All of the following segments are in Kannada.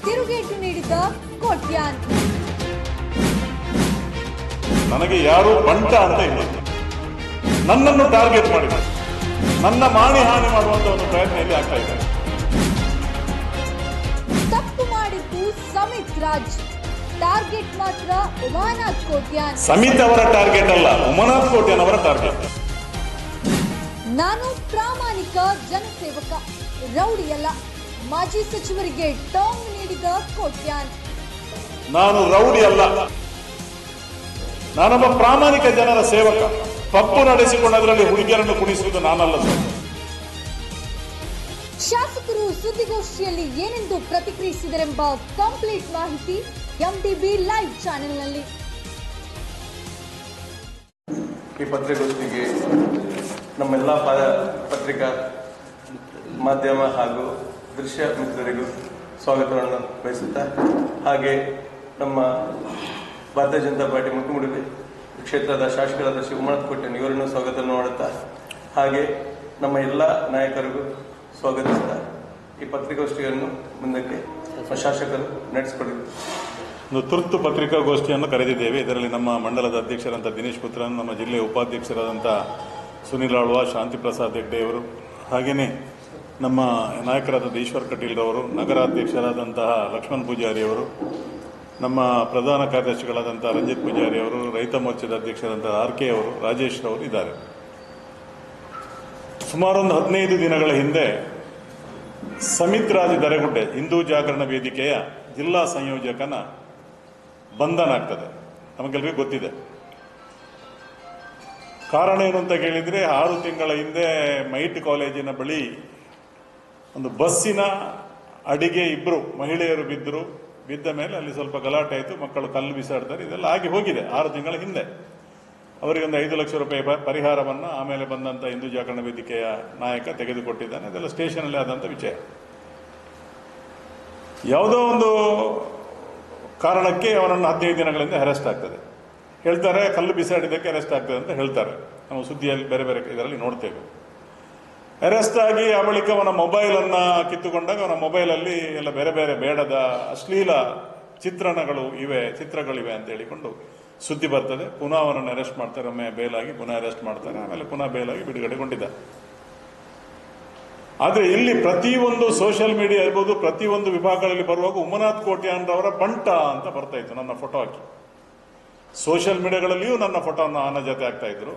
ತಿರುಗೇಟು ನೀಡಿದ ಕೋಟ್ಯಾನ್. ನನಗೆ ಯಾರು ಬಂಟ ಅಂತ ಇಲ್ಲ. ನನ್ನನ್ನು ಟಾರ್ಗೆಟ್ ಮಾಡಿದ, ನನ್ನ ಮಾನಿ ಹಾನಿ ಮಾಡುವಂತ ಒಂದು ಪ್ರಯತ್ನ ಇಲ್ಲಿ ಆಗ್ತಾ ಇದೆ. ತಪ್ಪು ಮಾಡಿದ್ದು ಸಮಿತ್ ರಾಜ್, ಟಾರ್ಗೆಟ್ ಮಾತ್ರ ಉಮಾನಾಥ್ ಕೋಟ್ಯಾನ್. ಸಮಿತ್ ಅವರ ಟಾರ್ಗೆಟ್ ಅಲ್ಲ, ಉಮಾನಾಥ್ ಕೋಟ್ಯಾನ್ ಅವರ ಟಾರ್ಗೆಟ್. ನಾನು ಪ್ರಾಮಾಣಿಕ ಜನಸೇವಕ, ರೌಡಿಯಲ್ಲ. ಮಾಜಿ ಸಚಿವರಿಗೆ ಟಾಂಗ್ ನೀಡಿದ ಕೋಟ್ಯಾನ್. ನಾನು ರೌಡಿ ಅಲ್ಲ, ನಾನೊಬ್ಬ ಪ್ರಾಮಾಣಿಕ ಜನರ ಸೇವಕ. ಪಪ್ಪು ನಡೆಸಿಕೊಂಡು ಅದರಲ್ಲಿ ಹುಡುಗಿಯರನ್ನು ಕುಣಿಸುವುದು ನಾನಲ್ಲ ಸರ್. ಶಾಸಕರು ಸುದ್ದಿಗೋಷ್ಠಿಯಲ್ಲಿ ಏನೆಂದು ಪ್ರತಿಕ್ರಿಯಿಸಿದರೆಂಬ ಕಂಪ್ಲೀಟ್ ಮಾಹಿತಿ ಎಂಟಿಬಿ ಲೈವ್ ಚಾನೆಲ್ನಲ್ಲಿ. ಈ ಪತ್ರಿಕಾಗೋಷ್ಠಿಗೆ ನಮ್ಮೆಲ್ಲ ಪತ್ರಿಕಾ ಮಾಧ್ಯಮ ಹಾಗೂ ದೃಶ್ಯ ಮಿತ್ರರಿಗೂ ಸ್ವಾಗತವನ್ನು ಬಯಸುತ್ತಾ, ಹಾಗೆ ನಮ್ಮ ಭಾರತೀಯ ಜನತಾ ಪಾರ್ಟಿ ಮುಖ್ಯಮಂತ್ರಿ ಕ್ಷೇತ್ರದ ಶಾಸಕರಾದ ಶ್ರೀ ಉಮಾನಾಥ್ ಕೋಟ್ಯಾನ್ ಇವರನ್ನು ಸ್ವಾಗತ ಮಾಡುತ್ತಾ, ಹಾಗೆ ನಮ್ಮ ಎಲ್ಲ ನಾಯಕರಿಗೂ ಸ್ವಾಗತಿಸುತ್ತಾ ಈ ಪತ್ರಿಕಾಗೋಷ್ಠಿಯನ್ನು ಮುಂದಕ್ಕೆ ಶಾಸಕರು ನಡೆಸಿಕೊಡಿದ್ದಾರೆ. ಒಂದು ತುರ್ತು ಪತ್ರಿಕಾಗೋಷ್ಠಿಯನ್ನು ಕರೆದಿದ್ದೇವೆ. ಇದರಲ್ಲಿ ನಮ್ಮ ಮಂಡಲದ ಅಧ್ಯಕ್ಷರಾದಂಥ ದಿನೇಶ್ ಪುತ್ರನ್, ನಮ್ಮ ಜಿಲ್ಲೆಯ ಉಪಾಧ್ಯಕ್ಷರಾದಂಥ ಸುನಿಲ್ ಆಳ್ವ, ಶಾಂತಿ ಪ್ರಸಾದ್ ಹೆಗ್ಡೆ ಅವರು, ಹಾಗೆಯೇ ನಮ್ಮ ನಾಯಕರಾದ ಈಶ್ವರ್ ಕಟೀಲ್ ಅವರು, ನಗರಾಧ್ಯಕ್ಷರಾದಂತಹ ಲಕ್ಷ್ಮಣ್ ಪೂಜಾರಿ ಅವರು, ನಮ್ಮ ಪ್ರಧಾನ ಕಾರ್ಯದರ್ಶಿಗಳಾದಂಥ ರಂಜಿತ್ ಪೂಜಾರಿ ಅವರು, ರೈತ ಮೋರ್ಚಾದ ಅಧ್ಯಕ್ಷರಾದಂಥ RK ಅವರು, ರಾಜೇಶ್ ಅವರು ಇದ್ದಾರೆ. ಸುಮಾರು ಒಂದು 15 ದಿನಗಳ ಹಿಂದೆ ಸಮಿತ್ ರಾಜ್ ದರೆಗುಡ್ಡೆ ಹಿಂದೂ ಜಾಗರಣ ವೇದಿಕೆಯ ಜಿಲ್ಲಾ ಸಂಯೋಜಕನ ಬಂಧನ ಆಗ್ತದೆ. ನಮಗೆಲ್ಲರಿಗೂ ಗೊತ್ತಿದೆ. ಕಾರಣ ಏನು ಅಂತ ಕೇಳಿದರೆ, 6 ತಿಂಗಳ ಹಿಂದೆ ಮೈಟ್ ಕಾಲೇಜಿನ ಬಳಿ ಒಂದು ಬಸ್ಸಿನ ಅಡಿಗೆ 2 ಮಹಿಳೆಯರು ಬಿದ್ದರು. ಬಿದ್ದ ಮೇಲೆ ಅಲ್ಲಿ ಸ್ವಲ್ಪ ಗಲಾಟೆ ಆಯಿತು, ಮಕ್ಕಳು ಕಲ್ಲು ಬಿಸಾಡ್ತಾರೆ, ಇದೆಲ್ಲ ಆಗಿ ಹೋಗಿದೆ 6 ತಿಂಗಳ ಹಿಂದೆ. ಅವರಿಗೊಂದು 5 ಲಕ್ಷ ರೂಪಾಯಿ ಪರಿಹಾರವನ್ನು ಆಮೇಲೆ ಬಂದಂಥ ಹಿಂದೂ ಜಾಗರಣ ವೇದಿಕೆಯ ನಾಯಕ ತೆಗೆದುಕೊಟ್ಟಿದ್ದಾನೆ. ಅದೆಲ್ಲ ಸ್ಟೇಷನಲ್ಲಿ ಆದಂಥ ವಿಷಯ. ಯಾವುದೋ ಒಂದು ಕಾರಣಕ್ಕೆ ಅವನನ್ನು 15 ದಿನಗಳಿಂದ ಅರೆಸ್ಟ್ ಆಗ್ತದೆ. ಹೇಳ್ತಾರೆ ಕಲ್ಲು ಬಿಸಾಡಿದ್ದಕ್ಕೆ ಅರೆಸ್ಟ್ ಆಗ್ತದೆ ಅಂತ ಹೇಳ್ತಾರೆ. ನಾವು ಸುದ್ದಿಯಲ್ಲಿ ಬೇರೆ ಬೇರೆ ಇದರಲ್ಲಿ ನೋಡ್ತೇವೆ. ಅರೆಸ್ಟ್ ಆಗಿ ಆ ಬಳಿಕ ಅವನ ಮೊಬೈಲನ್ನು ಕಿತ್ತುಕೊಂಡಾಗ ಅವನ ಮೊಬೈಲಲ್ಲಿ ಎಲ್ಲ ಬೇರೆ ಬೇರೆ ಬೇಡದ ಅಶ್ಲೀಲ ಚಿತ್ರಗಳಿವೆ ಅಂತ ಹೇಳಿಕೊಂಡು ಸುದ್ದಿ ಬರ್ತದೆ. ಪುನಃ ಅವನನ್ನು ಅರೆಸ್ಟ್ ಮಾಡ್ತಾರೆ. ಒಮ್ಮೆ ಬೇಲಾಗಿ ಪುನಃ ಅರೆಸ್ಟ್ ಮಾಡ್ತಾರೆ, ಆಮೇಲೆ ಪುನಃ ಬೇಲಾಗಿ ಬಿಡುಗಡೆಗೊಂಡಿದ್ದ. ಆದರೆ ಇಲ್ಲಿ ಪ್ರತಿಯೊಂದು ಸೋಷಿಯಲ್ ಮೀಡಿಯಾ ಇರ್ಬೋದು, ಪ್ರತಿಯೊಂದು ವಿಭಾಗಗಳಲ್ಲಿ ಬರುವಾಗ ಉಮಾನಾಥ್ ಕೋಟ್ಯಾನ್ ಅವರ ಬಂಟ ಅಂತ ಬರ್ತಾ ಇತ್ತು, ನನ್ನ ಫೋಟೋ ಹಾಕಿ. ಸೋಷಿಯಲ್ ಮೀಡಿಯಾಗಳಲ್ಲಿಯೂ ನನ್ನ ಫೋಟೋನ ಜೊತೆ ಆಗ್ತಾ ಇದ್ರು.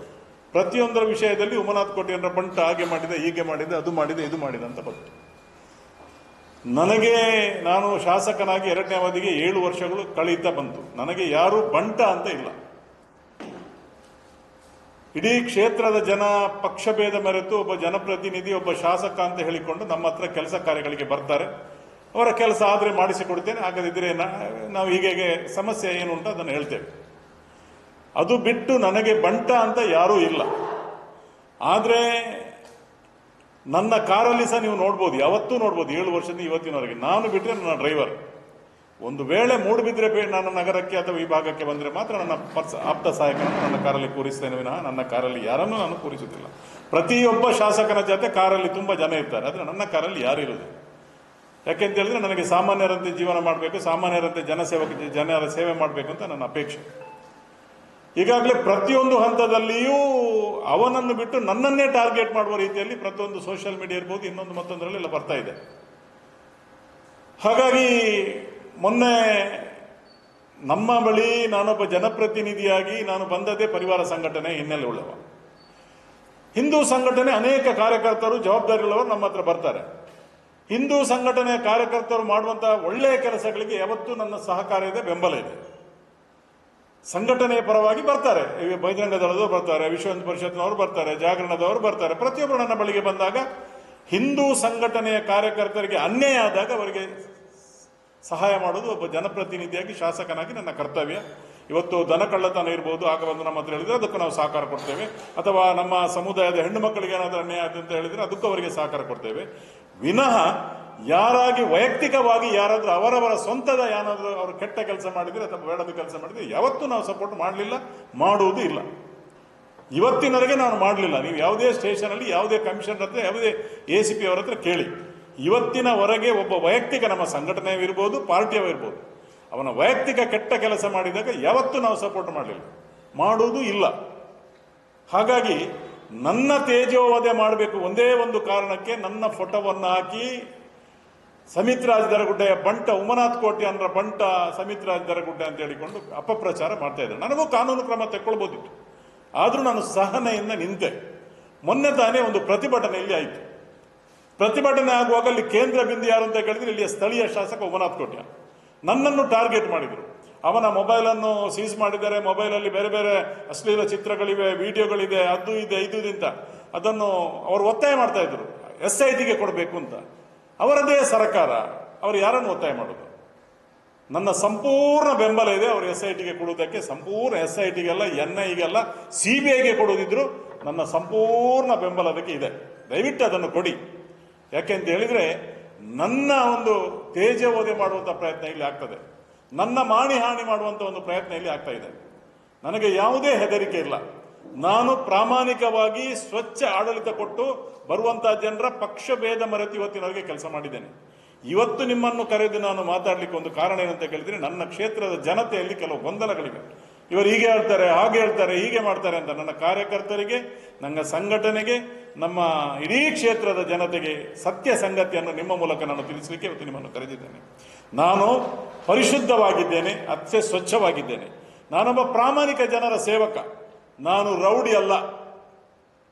ಪ್ರತಿಯೊಂದರ ವಿಷಯದಲ್ಲಿ ಉಮಾನಾಥ್ ಕೋಟ್ಯಾನ್ ಬಂಟ ಹಾಗೆ ಮಾಡಿದೆ, ಹೀಗೆ ಮಾಡಿದೆ, ಅದು ಮಾಡಿದೆ, ಇದು ಮಾಡಿದೆ ಅಂತ ಬಂತು. ನಾನು ಶಾಸಕನಾಗಿ 2ನೇ ಅವಧಿಗೆ 7 ವರ್ಷಗಳು ಕಳೀತಾ ಬಂತು. ನನಗೆ ಯಾರು ಬಂಟ ಅಂತ ಇಲ್ಲ. ಇಡೀ ಕ್ಷೇತ್ರದ ಜನ ಪಕ್ಷಭೇದ ಮೆರೆತು ಒಬ್ಬ ಜನಪ್ರತಿನಿಧಿ, ಒಬ್ಬ ಶಾಸಕ ಅಂತ ಹೇಳಿಕೊಂಡು ನಮ್ಮ ಹತ್ರ ಕೆಲಸ ಕಾರ್ಯಗಳಿಗೆ ಬರ್ತಾರೆ. ಅವರ ಕೆಲಸ ಆದರೆ ಮಾಡಿಸಿಕೊಡ್ತೇನೆ, ಆಗದಿದ್ದರೆ ನಾವು ಹೀಗೆ ಸಮಸ್ಯೆ ಏನು ಉಂಟು ಅದನ್ನು ಹೇಳ್ತೇವೆ. ಅದು ಬಿಟ್ಟು ನನಗೆ ಬಂಟ ಅಂತ ಯಾರೂ ಇಲ್ಲ. ಆದರೆ ನನ್ನ ಕಾರಲ್ಲಿ ಸಹ ನೀವು ನೋಡ್ಬೋದು, ಯಾವತ್ತೂ ನೋಡ್ಬೋದು, 7 ವರ್ಷದಿಂದ ಇವತ್ತಿನವರೆಗೆ ನಾನು ಬಿಟ್ಟರೆ ನನ್ನ ಡ್ರೈವರ್. ಒಂದು ವೇಳೆ ಮೂಡುಬಿದ್ರೆ ನನ್ನ ನಗರಕ್ಕೆ ಅಥವಾ ಈ ಭಾಗಕ್ಕೆ ಬಂದರೆ ಮಾತ್ರ ನನ್ನ ಆಪ್ತ ಸಹಾಯಕನನ್ನು ನನ್ನ ಕಾರಲ್ಲಿ ಕೂರಿಸ್ತೇನೆ ವಿನಃ ನನ್ನ ಕಾರಲ್ಲಿ ಯಾರನ್ನೂ ನಾನು ಕೂರಿಸುತ್ತಿಲ್ಲ. ಪ್ರತಿಯೊಬ್ಬ ಶಾಸಕನ ಜೊತೆ ಕಾರಲ್ಲಿ ತುಂಬ ಜನ ಇರ್ತಾರೆ, ಆದರೆ ನನ್ನ ಕಾರಲ್ಲಿ ಯಾರು ಇರುವುದಿಲ್ಲ. ಯಾಕೆಂತ ಹೇಳಿದ್ರೆ ನನಗೆ ಸಾಮಾನ್ಯರಂತೆ ಜೀವನ ಮಾಡಬೇಕು, ಸಾಮಾನ್ಯರಂತೆ ಜನರ ಸೇವೆ ಮಾಡಬೇಕು ಅಂತ ನನ್ನ ಅಪೇಕ್ಷೆ. ಈಗಾಗಲೇ ಪ್ರತಿಯೊಂದು ಹಂತದಲ್ಲಿಯೂ ಅವನನ್ನು ಬಿಟ್ಟು ನನ್ನನ್ನೇ ಟಾರ್ಗೆಟ್ ಮಾಡುವ ರೀತಿಯಲ್ಲಿ ಪ್ರತಿಯೊಂದು ಸೋಷಿಯಲ್ ಮೀಡಿಯಾ ಇರ್ಬೋದು, ಇನ್ನೊಂದು ಮತ್ತೊಂದರಲ್ಲೆಲ್ಲ ಬರ್ತಾ ಇದೆ. ಹಾಗಾಗಿ ಮೊನ್ನೆ ನಮ್ಮ ಬಳಿ ನಾನೊಬ್ಬ ಜನಪ್ರತಿನಿಧಿಯಾಗಿ ನಾನು ಬಂದದೇ ಪರಿವಾರ ಸಂಘಟನೆ ಹಿನ್ನೆಲೆ ಉಳ್ಳವ. ಹಿಂದೂ ಸಂಘಟನೆ ಅನೇಕ ಕಾರ್ಯಕರ್ತರು ಜವಾಬ್ದಾರಿಗಳವರು ನಮ್ಮ ಹತ್ರ ಬರ್ತಾರೆ. ಹಿಂದೂ ಸಂಘಟನೆಯ ಕಾರ್ಯಕರ್ತರು ಮಾಡುವಂತಹ ಒಳ್ಳೆಯ ಕೆಲಸಗಳಿಗೆ ಯಾವತ್ತೂ ನನ್ನ ಸಹಕಾರ ಇದೆ, ಬೆಂಬಲ ಇದೆ. ಸಂಘಟನೆಯ ಪರವಾಗಿ ಬರ್ತಾರೆ, ಬಜರಂಗ ದಳದವರು ಬರ್ತಾರೆ, ವಿಶ್ವ ಹಿಂದೂ ಪರಿಷತ್ನವರು ಬರ್ತಾರೆ, ಜಾಗರಣದವರು ಬರ್ತಾರೆ. ಪ್ರತಿಯೊಬ್ಬರು ನನ್ನ ಬಳಿಗೆ ಬಂದಾಗ ಹಿಂದೂ ಸಂಘಟನೆಯ ಕಾರ್ಯಕರ್ತರಿಗೆ ಅನ್ಯಾಯ ಆದಾಗ ಅವರಿಗೆ ಸಹಾಯ ಮಾಡೋದು ಒಬ್ಬ ಜನಪ್ರತಿನಿಧಿಯಾಗಿ, ಶಾಸಕನಾಗಿ ನನ್ನ ಕರ್ತವ್ಯ. ಇವತ್ತು ದನ ಕಳ್ಳತನ ಇರ್ಬೋದು, ಆಗ ಬಂದು ನಮ್ಮ ಹತ್ರ ಹೇಳಿದ್ರೆ ಅದಕ್ಕೂ ನಾವು ಸಹಕಾರ ಕೊಡ್ತೇವೆ. ಅಥವಾ ನಮ್ಮ ಸಮುದಾಯದ ಹೆಣ್ಣು ಮಕ್ಕಳಿಗೆ ಏನಾದರೂ ಅನ್ಯಾಯ ಆಯ್ತು ಅಂತ ಹೇಳಿದ್ರೆ ಅದಕ್ಕೂ ಅವರಿಗೆ ಸಹಕಾರ ಕೊಡ್ತೇವೆ. ವಿನಃ ಯಾರಾಗಿ ವೈಯಕ್ತಿಕವಾಗಿ ಯಾರಾದರೂ ಅವರವರ ಸ್ವಂತದ ಏನಾದರೂ ಅವರು ಕೆಟ್ಟ ಕೆಲಸ ಮಾಡಿದರೆ ಅಥವಾ ಬೇಡದ ಕೆಲಸ ಮಾಡಿದರೆ ಯಾವತ್ತೂ ನಾವು ಸಪೋರ್ಟ್ ಮಾಡಲಿಲ್ಲ, ಮಾಡುವುದೂ ಇಲ್ಲ. ಇವತ್ತಿನವರೆಗೆ ನಾನು ಮಾಡಲಿಲ್ಲ. ನೀವು ಯಾವುದೇ ಸ್ಟೇಷನಲ್ಲಿ ಯಾವುದೇ ಕಮಿಷನರ್ ಹತ್ರ, ಯಾವುದೇ ACP ಅವರ ಹತ್ರ ಕೇಳಿ, ಇವತ್ತಿನವರೆಗೆ ಒಬ್ಬ ವೈಯಕ್ತಿಕ ನಮ್ಮ ಸಂಘಟನೆಯಿರ್ಬೋದು, ಪಾರ್ಟಿಯವಿರ್ಬೋದು, ಅವನ ವೈಯಕ್ತಿಕ ಕೆಟ್ಟ ಕೆಲಸ ಮಾಡಿದಾಗ ಯಾವತ್ತೂ ನಾವು ಸಪೋರ್ಟ್ ಮಾಡಲಿಲ್ಲ, ಮಾಡುವುದೂ ಇಲ್ಲ. ಹಾಗಾಗಿ ನನ್ನ ತೇಜೋವಧೆ ಮಾಡಬೇಕು ಒಂದೇ ಒಂದು ಕಾರಣಕ್ಕೆ ನನ್ನ ಫೋಟೋವನ್ನು ಹಾಕಿ ಸಮಿತ್ ರಾಜ್ ದರಗುಡ್ಡೆಯ ಬಂಟ ಉಮನಾಥ್ ಕೋಟಿ ಅನ್ನರ ಬಂಟ ಸಮಿತ್ ರಾಜ್ ದರಗುಡ್ಡೆ ಅಂತ ಹೇಳಿಕೊಂಡು ಅಪಪ್ರಚಾರ ಮಾಡ್ತಾ ಇದ್ದಾರೆ. ನನಗೂ ಕಾನೂನು ಕ್ರಮ ತೆಕ್ಕೊಳ್ಬೋದಿತ್ತು, ಆದರೂ ನಾನು ಸಹನೆಯಿಂದ ನಿಂತೆ. ಮೊನ್ನೆ ತಾನೇ ಒಂದು ಪ್ರತಿಭಟನೆ ಇಲ್ಲಿ ಆಯಿತು. ಪ್ರತಿಭಟನೆ ಆಗುವಾಗ ಅಲ್ಲಿ ಕೇಂದ್ರ ಬಿಂದು ಯಾರು ಅಂತ ಕೇಳಿದ್ರೆ ಇಲ್ಲಿಯ ಸ್ಥಳೀಯ ಶಾಸಕ ಉಮನಾಥ್ ಕೋಟ್ಯ ನನ್ನನ್ನು ಟಾರ್ಗೆಟ್ ಮಾಡಿದರು. ಅವನ ಮೊಬೈಲನ್ನು ಸೀಸ್ ಮಾಡಿದ್ದಾರೆ, ಮೊಬೈಲಲ್ಲಿ ಬೇರೆ ಬೇರೆ ಅಶ್ಲೀಲ ಚಿತ್ರಗಳಿವೆ, ವಿಡಿಯೋಗಳಿದೆ, ಅದು ಇದೆ ಇದು ಅಂತ ಅದನ್ನು ಅವರು ಒತ್ತಾಯ ಮಾಡ್ತಾ ಇದ್ರು SITಗೆ ಕೊಡಬೇಕು ಅಂತ. ಅವರದೇ ಸರ್ಕಾರ, ಅವರು ಯಾರನ್ನು ಒತ್ತಾಯ ಮಾಡೋದು? ನನ್ನ ಸಂಪೂರ್ಣ ಬೆಂಬಲ ಇದೆ ಅವರು SITಗೆ ಕೊಡುವುದಕ್ಕೆ, ಸಂಪೂರ್ಣ SITಗೆಲ್ಲ NIಗೆಲ್ಲ CBIಗೆ ಕೊಡುವುದಿದ್ರು ನನ್ನ ಸಂಪೂರ್ಣ ಬೆಂಬಲ ಅದಕ್ಕೆ ಇದೆ. ದಯವಿಟ್ಟು ಅದನ್ನು ಕೊಡಿ. ಯಾಕೆಂತ ಹೇಳಿದ್ರೆ ನನ್ನ ಒಂದು ತೇಜೋವಧೆ ಮಾಡುವಂಥ ಪ್ರಯತ್ನ ಇಲ್ಲಿ ಆಗ್ತದೆ, ನನ್ನ ಮಾಣಿಹಾನಿ ಮಾಡುವಂಥ ಒಂದು ಪ್ರಯತ್ನ ಇಲ್ಲಿ ಆಗ್ತಾ ಇದೆ. ನನಗೆ ಯಾವುದೇ ಹೆದರಿಕೆ ಇಲ್ಲ. ನಾನು ಪ್ರಾಮಾಣಿಕವಾಗಿ ಸ್ವಚ್ಛ ಆಡಳಿತ ಕೊಟ್ಟು ಬರುವಂಥ ಜನರ ಪಕ್ಷ ಭೇದ ಮರೆತು ಇವತ್ತಿನವರೆಗೆ ಕೆಲಸ ಮಾಡಿದ್ದೇನೆ. ಇವತ್ತು ನಿಮ್ಮನ್ನು ಕರೆದು ನಾನು ಮಾತಾಡಲಿಕ್ಕೆ ಒಂದು ಕಾರಣ ಏನಂತ ಕೇಳಿದ್ರೆ, ನನ್ನ ಕ್ಷೇತ್ರದ ಜನತೆಯಲ್ಲಿ ಕೆಲವು ಗೊಂದಲಗಳಿವೆ. ಇವರು ಹೀಗೆ ಹೇಳ್ತಾರೆ, ಹಾಗೆ ಹೇಳ್ತಾರೆ, ಹೀಗೆ ಮಾಡ್ತಾರೆ ಅಂತ ನನ್ನ ಕಾರ್ಯಕರ್ತರಿಗೆ, ನನ್ನ ಸಂಘಟನೆಗೆ, ನಮ್ಮ ಇಡೀ ಕ್ಷೇತ್ರದ ಜನತೆಗೆ ಸತ್ಯ ಸಂಗತಿಯನ್ನು ನಿಮ್ಮ ಮೂಲಕ ನಾನು ತಿಳಿಸಲಿಕ್ಕೆ ಇವತ್ತು ನಿಮ್ಮನ್ನು ಕರೆದಿದ್ದೇನೆ. ನಾನು ಪರಿಶುದ್ಧವಾಗಿದ್ದೇನೆ, ಅತ್ಯ ಸ್ವಚ್ಛವಾಗಿದ್ದೇನೆ. ನಾನೊಬ್ಬ ಪ್ರಾಮಾಣಿಕ ಜನರ ಸೇವಕ. ನಾನು ರೌಡಿ ಅಲ್ಲ.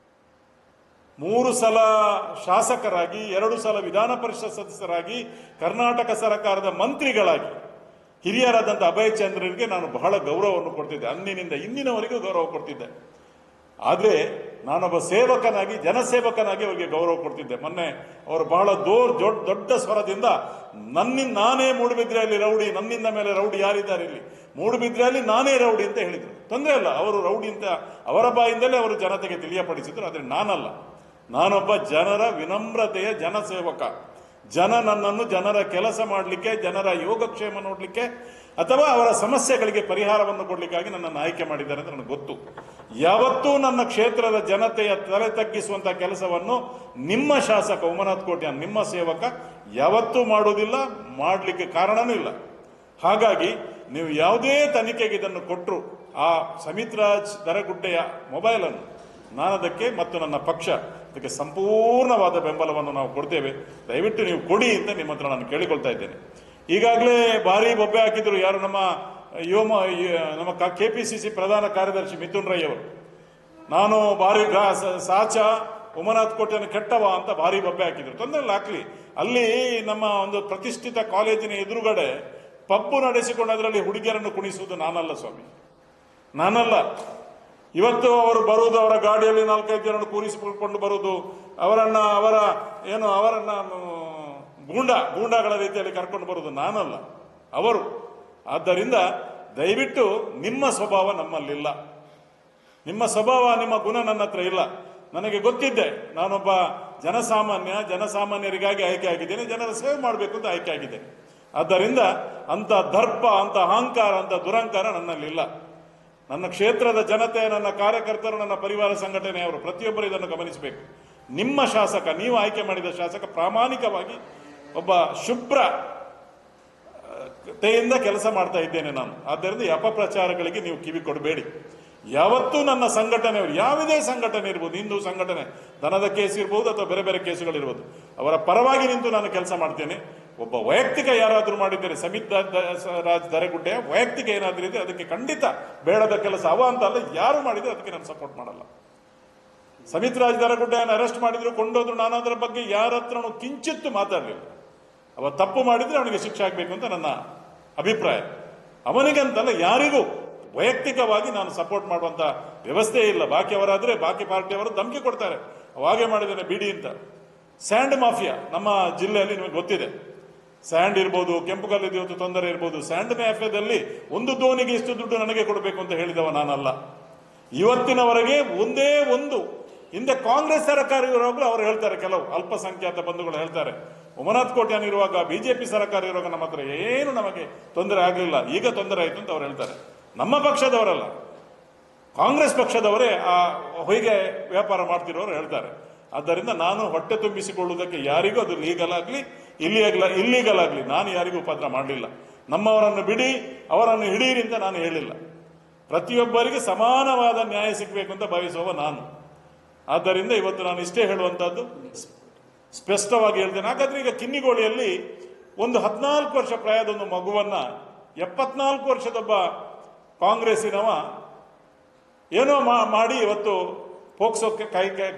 3 ಸಲ ಶಾಸಕರಾಗಿ, 2 ಸಲ ವಿಧಾನ ಪರಿಷತ್ ಸದಸ್ಯರಾಗಿ, ಕರ್ನಾಟಕ ಸರ್ಕಾರದ ಮಂತ್ರಿಗಳಾಗಿ ಹಿರಿಯರಾದಂಥ ಅಭಯ್ ಚಂದ್ರರಿಗೆ ನಾನು ಬಹಳ ಗೌರವವನ್ನು ಕೊಡ್ತಿದ್ದೆ. ಅಂದಿನಿಂದ ಇಂದಿನವರೆಗೂ ಗೌರವ ಕೊಡ್ತಿದ್ದೆ. ಆದರೆ ನಾನೊಬ್ಬ ಸೇವಕನಾಗಿ, ಜನಸೇವಕನಾಗಿ ಅವರಿಗೆ ಗೌರವ ಕೊಡ್ತಿದ್ದೆ. ಮೊನ್ನೆ ಅವರು ಬಹಳ ದೊಡ್ಡ ಸ್ವರದಿಂದ ನಾನೇ ಮೂಡುಬಿದ್ರೆಯಲ್ಲಿ ರೌಡಿ, ನನ್ನಿಂದ ಮೇಲೆ ರೌಡಿ ಯಾರಿದ್ದಾರೆ ಇಲ್ಲಿ, ಮೂಡುಬಿದ್ರೆಯಲ್ಲಿ ನಾನೇ ರೌಡಿ ಅಂತ ಹೇಳಿದರು. ತೊಂದರೆ ಇಲ್ಲ, ಅವರು ರೌಡಿ ಅಂತ ಅವರ ಬಾಯಿಂದಲೇ ಅವರು ಜನತೆಗೆ ತಿಳಿಯಪಡಿಸಿದ್ರು. ಆದರೆ ನಾನಲ್ಲ. ನಾನೊಬ್ಬ ಜನರ ವಿನಮ್ರತೆಯ ಜನಸೇವಕ. ನನ್ನನ್ನು ಜನರ ಕೆಲಸ ಮಾಡಲಿಕ್ಕೆ, ಜನರ ಯೋಗಕ್ಷೇಮ ನೋಡಲಿಕ್ಕೆ ಅಥವಾ ಅವರ ಸಮಸ್ಯೆಗಳಿಗೆ ಪರಿಹಾರವನ್ನು ಕೊಡಲಿಕ್ಕಾಗಿ ನನ್ನನ್ನು ಆಯ್ಕೆ ಮಾಡಿದ್ದಾರೆ ಅಂತ ನನಗೆ ಗೊತ್ತು. ಯಾವತ್ತೂ ನನ್ನ ಕ್ಷೇತ್ರದ ಜನತೆಯ ತಲೆ ತಗ್ಗಿಸುವಂಥ ಕೆಲಸವನ್ನು ನಿಮ್ಮ ಶಾಸಕ ಉಮನಾಥ್ ಕೋಟ್ಯ, ನಿಮ್ಮ ಸೇವಕ ಯಾವತ್ತೂ ಮಾಡುವುದಿಲ್ಲ, ಮಾಡಲಿಕ್ಕೆ ಕಾರಣನೂ ಇಲ್ಲ. ಹಾಗಾಗಿ ನೀವು ಯಾವುದೇ ತನಿಖೆಗೆ ಇದನ್ನು ಕೊಟ್ಟರು, ಆ ಸಮಿತ್ ರಾಜ್ ದರಗುಡ್ಡೆಯ ಮೊಬೈಲನ್ನು ನಾನದಕ್ಕೆ ಮತ್ತು ನನ್ನ ಪಕ್ಷ ಅದಕ್ಕೆ ಸಂಪೂರ್ಣವಾದ ಬೆಂಬಲವನ್ನು ನಾವು ಕೊಡ್ತೇವೆ. ದಯವಿಟ್ಟು ನೀವು ಕೊಡಿ ಅಂತ ನಿಮ್ಮ ಹತ್ರ ನಾನು ಕೇಳಿಕೊಳ್ತಾ ಇದ್ದೇನೆ. ಈಗಾಗಲೇ ಭಾರಿ ಬೊಬ್ಬೆ ಹಾಕಿದ್ರು ಯಾರು, ನಮ್ಮ KPCC ಪ್ರಧಾನ ಕಾರ್ಯದರ್ಶಿ ಮಿಥುನ್ ರೈ ಅವರು. ನಾನು ಭಾರಿ ಸಾಚ ಉಮನಾಥ್ ಕೋಟ್ಯನ ಕೆಟ್ಟವ ಅಂತ ಭಾರಿ ಬೊಬ್ಬೆ ಹಾಕಿದ್ರು. ತೊಂದರೆ ಇಲ್ಲ, ಹಾಕ್ಲಿ. ಅಲ್ಲಿ ನಮ್ಮ ಒಂದು ಪ್ರತಿಷ್ಠಿತ ಕಾಲೇಜಿನ ಎದುರುಗಡೆ ಪಬ್ಬು ನಡೆಸಿಕೊಂಡು ಅದರಲ್ಲಿ ಹುಡುಗಿಯರನ್ನು ಕುಣಿಸುವುದು ನಾನಲ್ಲ ಸ್ವಾಮಿ, ನಾನಲ್ಲ. ಇವತ್ತು ಅವರು ಬರುವುದು, ಅವರ ಗಾಡಿಯಲ್ಲಿ 4-5 ಜನರನ್ನು ಕೂರಿಸಿಕೊಂಡು ಬರುವುದು, ಅವರನ್ನ ಗೂಂಡಾಗಳ ರೀತಿಯಲ್ಲಿ ಕರ್ಕೊಂಡು ಬರುವುದು ನಾನಲ್ಲ, ಅವರು. ಆದ್ದರಿಂದ ದಯವಿಟ್ಟು ನಿಮ್ಮ ಸ್ವಭಾವ ನಮ್ಮಲ್ಲಿಲ್ಲ, ನಿಮ್ಮ ಸ್ವಭಾವ, ನಿಮ್ಮ ಗುಣ ನನ್ನ ಹತ್ರ ಇಲ್ಲ. ನನಗೆ ಗೊತ್ತಿದ್ದೆ, ನಾನೊಬ್ಬ ಜನಸಾಮಾನ್ಯರಿಗಾಗಿ ಆಯ್ಕೆ ಆಗಿದ್ದೇನೆ, ಜನರ ಸೇವೆ ಮಾಡಬೇಕು ಅಂತ ಆಯ್ಕೆ ಆಗಿದ್ದೇನೆ. ಆದ್ದರಿಂದ ಅಂಥ ದರ್ಪ, ಅಂಥ ಅಹಂಕಾರ, ಅಂಥ ದುರಹಂಕಾರ ನನ್ನಲ್ಲಿಲ್ಲ. ನನ್ನ ಕ್ಷೇತ್ರದ ಜನತೆ, ನನ್ನ ಕಾರ್ಯಕರ್ತರು, ನನ್ನ ಪರಿವಾರ ಸಂಘಟನೆಯವರು ಪ್ರತಿಯೊಬ್ಬರು ಇದನ್ನು ಗಮನಿಸಬೇಕು. ನಿಮ್ಮ ಶಾಸಕ, ನೀವು ಆಯ್ಕೆ ಮಾಡಿದ ಶಾಸಕ ಪ್ರಾಮಾಣಿಕವಾಗಿ ಒಬ್ಬ ಶುಭ್ರತೆಯಿಂದ ಕೆಲಸ ಮಾಡ್ತಾ ಇದ್ದೇನೆ ನಾನು. ಆದ್ದರಿಂದ ಈ ಅಪಪ್ರಚಾರಗಳಿಗೆ ನೀವು ಕಿವಿ ಕೊಡಬೇಡಿ. ಯಾವತ್ತೂ ನನ್ನ ಸಂಘಟನೆಯವರು, ಯಾವುದೇ ಸಂಘಟನೆ ಇರ್ಬೋದು, ಹಿಂದೂ ಸಂಘಟನೆ, ದನದ ಕೇಸ್ ಇರ್ಬೋದು ಅಥವಾ ಬೇರೆ ಬೇರೆ ಕೇಸುಗಳಿರ್ಬೋದು, ಅವರ ಪರವಾಗಿ ನಿಂತು ನಾನು ಕೆಲಸ ಮಾಡ್ತೇನೆ. ಒಬ್ಬ ವೈಯಕ್ತಿಕ ಯಾರಾದರೂ ಮಾಡಿದ್ದಾರೆ, ಸಮಿತ್ ರಾಜ್ ದರಗುಡ್ಡೆಯ ವೈಯಕ್ತಿಕ ಏನಾದರೂ ಇದೆ, ಅದಕ್ಕೆ ಖಂಡಿತ ಬೇಡದ ಕೆಲಸ ಅವ ಅಂತ ಅಲ್ಲ, ಯಾರು ಮಾಡಿದ್ರೆ ಅದಕ್ಕೆ ನಾನು ಸಪೋರ್ಟ್ ಮಾಡಲ್ಲ. ಸಮಿತ್ ರಾಜ್ ದರಗುಡ್ಡೆಯನ್ನು ಅರೆಸ್ಟ್ ಮಾಡಿದ್ರು, ಕೊಂಡೋದ್ರು, ನಾನು ಅದರ ಬಗ್ಗೆ ಯಾರ ಹತ್ರನೂ ಕಿಂಚಿತ್ತು ಮಾತಾಡಲಿಲ್ಲ. ಅವ ತಪ್ಪು ಮಾಡಿದ್ರೆ ಅವನಿಗೆ ಶಿಕ್ಷೆ ಆಗಬೇಕು ಅಂತ ನನ್ನ ಅಭಿಪ್ರಾಯ. ಅವನಿಗಂತಲ್ಲ, ಯಾರಿಗೂ ವೈಯಕ್ತಿಕವಾಗಿ ನಾನು ಸಪೋರ್ಟ್ ಮಾಡುವಂಥ ವ್ಯವಸ್ಥೆ ಇಲ್ಲ. ಬಾಕಿಯವರಾದರೆ ಬಾಕಿ ಪಾರ್ಟಿಯವರು ಧಮಕಿ ಕೊಡ್ತಾರೆ, ಅವಾಗೆ ಮಾಡಿದ್ದೇನೆ ಬಿಡಿ ಅಂತ. ಸ್ಯಾಂಡ್ ಮಾಫಿಯಾ ನಮ್ಮ ಜಿಲ್ಲೆಯಲ್ಲಿ ನಿಮಗೆ ಗೊತ್ತಿದೆ. ಸ್ಯಾಂಡ್ ಇರ್ಬೋದು, ಕೆಂಪುಗಲ್ಲಿದ್ದು ಇವತ್ತು ತೊಂದರೆ ಇರ್ಬೋದು. ಸ್ಯಾಂಡ್ ಮಾಫಿಯಾದಲ್ಲಿ ಒಂದು ದೋಣಿಗೆ ಇಷ್ಟು ದುಡ್ಡು ನನಗೆ ಕೊಡಬೇಕು ಅಂತ ಹೇಳಿದವ ನಾನಲ್ಲ. ಇವತ್ತಿನವರೆಗೆ ಒಂದೇ ಒಂದು, ಹಿಂದೆ ಕಾಂಗ್ರೆಸ್ ಸರ್ಕಾರ ಇರುವಾಗಲೂ ಅವರು ಹೇಳ್ತಾರೆ, ಕೆಲವು ಅಲ್ಪಸಂಖ್ಯಾತ ಬಂಧುಗಳು ಹೇಳ್ತಾರೆ, ಉಮನಾಥ್ ಕೋಟ್ಯಾನ್ ಇರುವಾಗ, BJP ಸರ್ಕಾರ ಇರುವಾಗ ನಮ್ಮ ಹತ್ರ ಏನು ನಮಗೆ ತೊಂದರೆ ಆಗಲಿಲ್ಲ, ಈಗ ತೊಂದರೆ ಆಯಿತು ಅಂತ ಅವ್ರು ಹೇಳ್ತಾರೆ. ನಮ್ಮ ಪಕ್ಷದವರಲ್ಲ, ಕಾಂಗ್ರೆಸ್ ಪಕ್ಷದವರೇ ಆ ಹೊಯ್ಗೆ ವ್ಯಾಪಾರ ಮಾಡ್ತಿರೋರು ಹೇಳ್ತಾರೆ. ಆದ್ದರಿಂದ ನಾನು ಹೊಟ್ಟೆ ತುಂಬಿಸಿಕೊಳ್ಳುವುದಕ್ಕೆ ಯಾರಿಗೂ ಅದು ಲೀಗಲ್ ಆಗಲಿ ಇಲ್ಲೀಗಲ್ ಆಗಲಿ ನಾನು ಯಾರಿಗೂ ಉಪದ್ರ ಮಾಡಲಿಲ್ಲ. ನಮ್ಮವರನ್ನು ಬಿಡಿ, ಅವರನ್ನು ಹಿಡೀರಿ ಅಂತ ನಾನು ಹೇಳಿಲ್ಲ. ಪ್ರತಿಯೊಬ್ಬರಿಗೆ ಸಮಾನವಾದ ನ್ಯಾಯ ಸಿಗಬೇಕು ಅಂತ ಭಾವಿಸುವ ನಾನು. ಆದ್ದರಿಂದ ಇವತ್ತು ನಾನು ಇಷ್ಟೇ ಹೇಳುವಂಥದ್ದು, ಸ್ಪಷ್ಟವಾಗಿ ಹೇಳ್ತೇನೆ. ಹಾಗಾದ್ರೆ ಈಗ ಕಿನ್ನಿಗೋಳಿಯಲ್ಲಿ ಒಂದು 14 ವರ್ಷ ಪ್ರಾಯದ ಒಂದು ಮಗುವನ್ನ 74 ವರ್ಷದೊಬ್ಬ ಕಾಂಗ್ರೆಸ್ಸಿನವ ಏನೋ ಮಾಡಿ ಇವತ್ತು ಪೋಕ್ಸೋ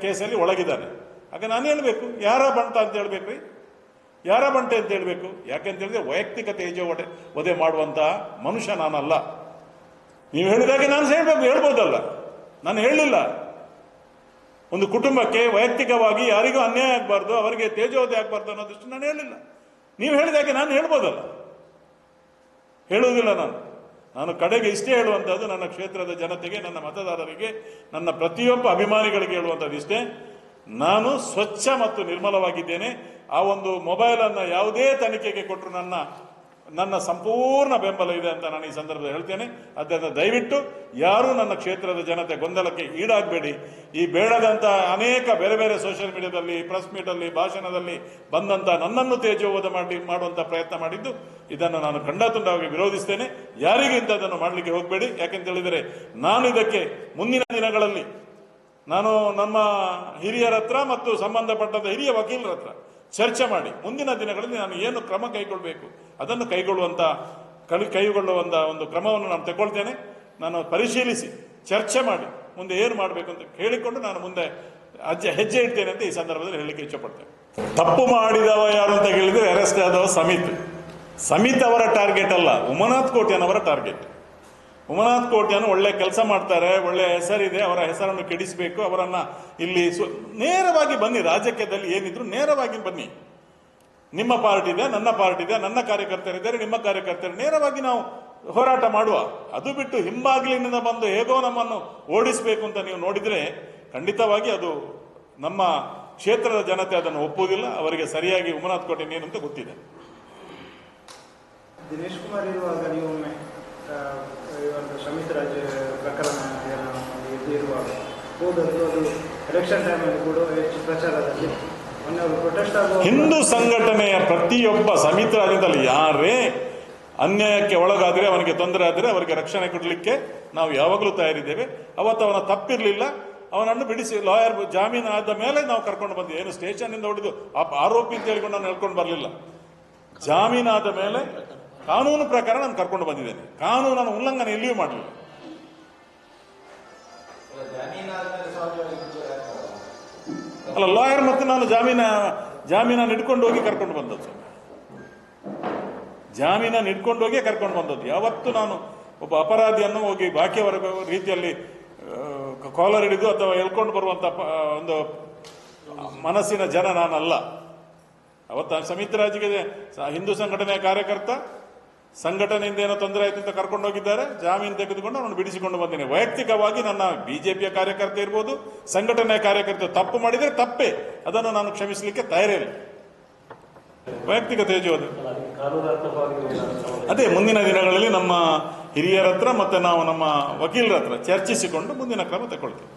ಕೇಸಲ್ಲಿ ಒಳಗಿದ್ದಾನೆ. ಆಗ ನಾನು ಹೇಳ್ಬೇಕು, ಯಾರ ಬಂಟ ಅಂತ ಹೇಳ್ಬೇಕ್ರಿ, ಯಾರ ಬಂಟೆ ಅಂತ ಹೇಳ್ಬೇಕು. ಯಾಕೆಂತ ಹೇಳಿದ್ರೆ ವೈಯಕ್ತಿಕ ವಧೆ ಮಾಡುವಂತ ಮನುಷ್ಯ ನಾನಲ್ಲ. ನೀವು ಹೇಳಿದಾಗೆ ನಾನು ಹೇಳ್ಬೋದಲ್ಲ, ನಾನು ಹೇಳಲಿಲ್ಲ. ಒಂದು ಕುಟುಂಬಕ್ಕೆ ವೈಯಕ್ತಿಕವಾಗಿ ಯಾರಿಗೂ ಅನ್ಯಾಯ ಆಗಬಾರ್ದು, ಅವರಿಗೆ ತೇಜೋವಧೆ ಆಗಬಾರ್ದು ಅನ್ನೋದಷ್ಟು ನಾನು ಹೇಳಿಲ್ಲ. ನೀವು ಹೇಳಿದಾಗೆ ನಾನು ಹೇಳ್ಬೋದಲ್ಲ, ಹೇಳುವುದಿಲ್ಲ. ನಾನು ಕಡೆಗೆ ಇಷ್ಟೇ ಹೇಳುವಂಥದ್ದು, ನನ್ನ ಕ್ಷೇತ್ರದ ಜನತೆಗೆ, ನನ್ನ ಮತದಾರರಿಗೆ, ನನ್ನ ಪ್ರತಿಯೊಬ್ಬ ಅಭಿಮಾನಿಗಳಿಗೆ ಹೇಳುವಂಥದ್ದು ಇಷ್ಟೇ, ನಾನು ಸ್ವಚ್ಛ ಮತ್ತು ನಿರ್ಮಲವಾಗಿದ್ದೇನೆ. ಆ ಒಂದು ಮೊಬೈಲನ್ನು ಯಾವುದೇ ತನಿಖೆಗೆ ಕೊಟ್ಟರು ನನ್ನ ಸಂಪೂರ್ಣ ಬೆಂಬಲ ಇದೆ ಅಂತ ನಾನು ಈ ಸಂದರ್ಭದಲ್ಲಿ ಹೇಳ್ತೇನೆ. ಆದ್ದರಿಂದ ದಯವಿಟ್ಟು ಯಾರೂ ನನ್ನ ಕ್ಷೇತ್ರದ ಜನತೆ ಗೊಂದಲಕ್ಕೆ ಈಡಾಗಬೇಡಿ. ಈ ಬೇಡದಂತ ಅನೇಕ ಬೇರೆ ಬೇರೆ ಸೋಷಿಯಲ್ ಮೀಡಿಯಾದಲ್ಲಿ, ಪ್ರೆಸ್ ಮೀಟಲ್ಲಿ, ಭಾಷಣದಲ್ಲಿ ಬಂದಂತ ನನ್ನನ್ನು ತೇಜೋವಧ ಮಾಡುವಂತ ಪ್ರಯತ್ನ ಮಾಡಿದ್ದು, ಇದನ್ನು ನಾನು ಖಂಡತುಂಡವಾಗಿ ವಿರೋಧಿಸ್ತೇನೆ. ಯಾರಿಗೂ ಇಂಥದ್ದನ್ನು ಮಾಡಲಿಕ್ಕೆ ಹೋಗಬೇಡಿ. ಯಾಕೆಂತ ಹೇಳಿದರೆ ನಾನು ಇದಕ್ಕೆ ಮುಂದಿನ ದಿನಗಳಲ್ಲಿ ನಾನು ನಮ್ಮ ಹಿರಿಯರ ಹತ್ರ ಮತ್ತು ಸಂಬಂಧಪಟ್ಟಂತ ಹಿರಿಯ ವಕೀಲರ ಹತ್ರ ಚರ್ಚೆ ಮಾಡಿ ಮುಂದಿನ ದಿನಗಳಲ್ಲಿ ನಾನು ಏನು ಕ್ರಮ ಕೈಗೊಳ್ಳಬೇಕು ಅದನ್ನು ಕೈಗೊಳ್ಳುವಂತ ಒಂದು ಕ್ರಮವನ್ನು ನಾನು ತಗೊಳ್ತೇನೆ. ನಾನು ಪರಿಶೀಲಿಸಿ ಚರ್ಚೆ ಮಾಡಿ ಮುಂದೆ ಏನು ಮಾಡಬೇಕು ಅಂತ ಹೇಳಿಕೊಂಡು ನಾನು ಮುಂದೆ ಹೆಜ್ಜೆ ಇಡ್ತೇನೆ ಅಂತ ಈ ಸಂದರ್ಭದಲ್ಲಿ ಹೇಳಲಿಕ್ಕೆ ಇಷ್ಟಪಡ್ತೇನೆ. ತಪ್ಪು ಮಾಡಿದವ ಯಾರು ಅಂತ ಹೇಳಿದ್ರೆ ಅರೆಸ್ಟ್ ಆದವ ಸಮಿತ್ ಅವರ ಟಾರ್ಗೆಟ್ ಅಲ್ಲ, ಉಮಾನಾಥ್ ಕೋಟ್ಯಾನವರ ಟಾರ್ಗೆಟ್. ಉಮಾನಾಥ್ ಕೋಟ್ಯಾನ್ ಒಳ್ಳೆ ಕೆಲಸ ಮಾಡ್ತಾರೆ, ಒಳ್ಳೆ ಹೆಸರಿದೆ, ಅವರ ಹೆಸರನ್ನು ಕೆಡಿಸಬೇಕು, ಅವರನ್ನ ಇಲ್ಲಿ ನೇರವಾಗಿ ಬನ್ನಿ. ರಾಜಕೀಯದಲ್ಲಿ ಏನಿದ್ರು ನೇರವಾಗಿ ಬನ್ನಿ. ನಿಮ್ಮ ಪಾರ್ಟಿ ಇದೆ, ನನ್ನ ಪಾರ್ಟಿ ಇದೆ, ನನ್ನ ಕಾರ್ಯಕರ್ತರಿದ್ದಾರೆ, ನಿಮ್ಮ ಕಾರ್ಯಕರ್ತರು, ನೇರವಾಗಿ ನಾವು ಹೋರಾಟ ಮಾಡುವ. ಅದು ಬಿಟ್ಟು ಹಿಂಬಾಗಿಲಿನಿಂದ ಬಂದು ಹೇಗೋ ನಮ್ಮನ್ನು ಓಡಿಸಬೇಕು ಅಂತ ನೀವು ನೋಡಿದ್ರೆ ಖಂಡಿತವಾಗಿ ಅದು ನಮ್ಮ ಕ್ಷೇತ್ರದ ಜನತೆ ಅದನ್ನು ಒಪ್ಪುವುದಿಲ್ಲ. ಅವರಿಗೆ ಸರಿಯಾಗಿ ಉಮಾನಾಥ್ ಕೋಟ್ಯಾನ್ ಏನು ಅಂತ ಗೊತ್ತಿದೆ. ದಿನೇಶ್ ಕುಮಾರ್ ಇರುವಾಗ ನೀವು ಸಮಿತಿ ರಾಜ್ಯ ಪ್ರಕರಣ ಇರುವಾಗ ಹೋದದ್ದು, ಅದು ಎಲೆಕ್ಷನ್ ಟೈಮಲ್ಲಿ ಕೂಡ ಹೆಚ್ಚು ಪ್ರಚಾರದಲ್ಲಿ ಪ್ರೊಟೆಸ್ಟ್ ಆಗುವ ಹಿಂದೂ ಸಂಘಟನೆಯ ಪ್ರತಿಯೊಬ್ಬ ಸಮಿತಿ ರಾಜ್ಯದಲ್ಲಿ ಯಾರೇ ಅನ್ಯಾಯಕ್ಕೆ ಒಳಗಾದರೆ, ಅವನಿಗೆ ತೊಂದರೆ ಆದರೆ ಅವರಿಗೆ ರಕ್ಷಣೆ ಕೊಡಲಿಕ್ಕೆ ನಾವು ಯಾವಾಗಲೂ ತಯಾರಿದ್ದೇವೆ. ಅವತ್ತು ಅವನ ತಪ್ಪಿರಲಿಲ್ಲ, ಅವನನ್ನು ಬಿಡಿಸಿ ಲಾಯರ್ ಜಾಮೀನು ಆದ ಮೇಲೆ ನಾವು ಕರ್ಕೊಂಡು ಬಂದ್ವಿ. ಏನು ಸ್ಟೇಷನ್ನಿಂದ ಹೊಡೆದು ಆರೋಪಿ ಅಂತ ಹೇಳಿಕೊಂಡು ನಾನು ಹೇಳ್ಕೊಂಡು ಬರಲಿಲ್ಲ. ಜಾಮೀನಾದ ಮೇಲೆ ಕಾನೂನು ಪ್ರಕಾರ ನಾನು ಕರ್ಕೊಂಡು ಬಂದಿದ್ದೇನೆ. ಕಾನೂನನ್ನು ಉಲ್ಲಂಘನೆ ಎಲ್ಲಿಯೂ ಮಾಡಲಿಲ್ಲ. ಅಲ್ಲ, ಲಾಯರ್ ಮತ್ತು ನಾನು ಜಾಮೀನನ್ನು ಹಿಡ್ಕೊಂಡು ಹೋಗಿ ಕರ್ಕೊಂಡು ಬಂದದ್ದು. ಜಾಮೀನನ್ನು ಹಿಡ್ಕೊಂಡು ಹೋಗಿ ಕರ್ಕೊಂಡು ಬಂದದ್ದು. ಯಾವತ್ತು ನಾನು ಒಬ್ಬ ಅಪರಾಧಿಯನ್ನು ಹೋಗಿ ಬಾಕಿಯವರ ರೀತಿಯಲ್ಲಿ ಕಾಲರ್ ಹಿಡಿದು ಅಥವಾ ಎಳ್ಕೊಂಡು ಬರುವಂತ ಒಂದು ಮನಸ್ಸಿನ ಜನ ನಾನಲ್ಲ. ಅವತ್ತು ಸಮಿತಿ ರಾಜ್ಯಕ್ಕೆ ಹಿಂದೂ ಸಂಘಟನೆಯ ಕಾರ್ಯಕರ್ತ, ಸಂಘಟನೆಯಿಂದ ಏನೋ ತೊಂದರೆ ಆಯ್ತು ಅಂತ ಕರ್ಕೊಂಡು ಹೋಗಿದ್ದಾರೆ, ಜಾಮೀನು ತೆಗೆದುಕೊಂಡು ಅವನು ಬಿಡಿಸಿಕೊಂಡು ಬಂದೇನೆ. ವೈಯಕ್ತಿಕವಾಗಿ ನನ್ನ ಬಿಜೆಪಿಯ ಕಾರ್ಯಕರ್ತ ಇರ್ಬೋದು, ಸಂಘಟನೆಯ ಕಾರ್ಯಕರ್ತ ತಪ್ಪು ಮಾಡಿದರೆ ತಪ್ಪೇ, ಅದನ್ನು ನಾನು ಕ್ಷಮಿಸಲಿಕ್ಕೆ ತಯಾರಿಲ್ಲ. ವೈಯಕ್ತಿಕ ತೇಜೋದು ಅದೇ ಮುಂದಿನ ದಿನಗಳಲ್ಲಿ ನಮ್ಮ ಹಿರಿಯರ ಹತ್ರ ಮತ್ತೆ ನಾವು ನಮ್ಮ ವಕೀಲರ ಹತ್ರ ಚರ್ಚಿಸಿಕೊಂಡು ಮುಂದಿನ ಕ್ರಮ ತಗೊಳ್ತೇವೆ.